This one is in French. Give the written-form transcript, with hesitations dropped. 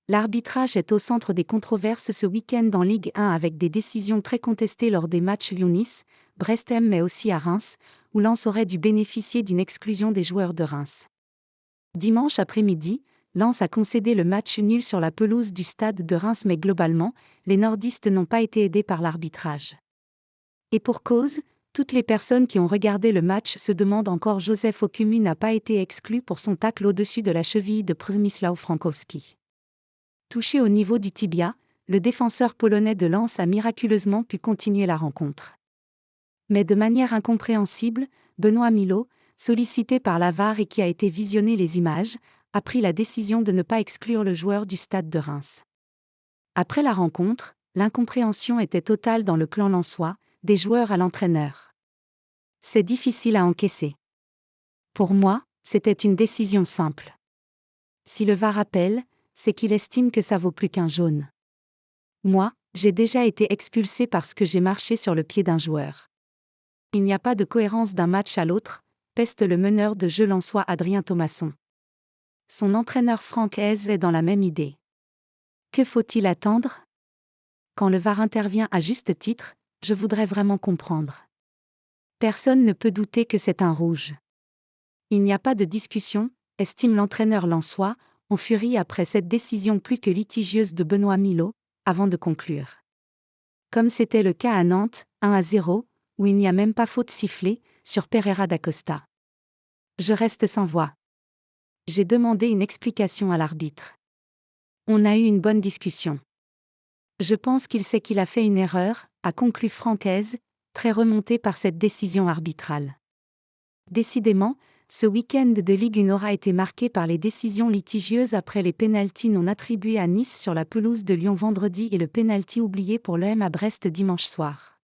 L'arbitrage est au centre des controverses ce week-end en Ligue 1 avec des décisions très contestées lors des matchs Lyon-Nice, Brest-M mais aussi à Reims, où Lens aurait dû bénéficier d'une exclusion des joueurs de Reims. Dimanche après-midi, Lens a concédé le match nul sur la pelouse du stade de Reims mais globalement, les nordistes n'ont pas été aidés par l'arbitrage. Et pour cause, toutes les personnes qui ont regardé le match se demandent encore Joseph Okumu n'a pas été exclu pour son tacle au-dessus de la cheville de Przemysław Frankowski. Touché au niveau du tibia, le défenseur polonais de Lens a miraculeusement pu continuer la rencontre. Mais de manière incompréhensible, Benoît Milot, sollicité par la VAR et qui a été visionné les images, a pris la décision de ne pas exclure le joueur du stade de Reims. Après la rencontre, l'incompréhension était totale dans le clan lensois, des joueurs à l'entraîneur. C'est difficile à encaisser. Pour moi, c'était une décision simple. Si le VAR appelle, c'est qu'il estime que ça vaut plus qu'un jaune. Moi, j'ai déjà été expulsé parce que j'ai marché sur le pied d'un joueur. Il n'y a pas de cohérence d'un match à l'autre, peste le meneur de jeu lensois Adrien Thomasson. Son entraîneur Franck Hez est dans la même idée. Que faut-il attendre ? Quand le VAR intervient à juste titre, je voudrais vraiment comprendre. Personne ne peut douter que c'est un rouge. Il n'y a pas de discussion, estime l'entraîneur lensois, en furie après cette décision plus que litigieuse de Benoît Milot, avant de conclure. Comme c'était le cas à Nantes, 1-0, où il n'y a même pas faute sifflée, sur Pereira da Costa. Je reste sans voix. J'ai demandé une explication à l'arbitre. On a eu une bonne discussion. Je pense qu'il sait qu'il a fait une erreur, a conclu Franck Hez, très remonté par cette décision arbitrale. Décidément, ce week-end de Ligue 1 aura été marqué par les décisions litigieuses après les pénaltys non attribués à Nice sur la pelouse de Lyon vendredi et le pénalty oublié pour l'OM à Brest dimanche soir.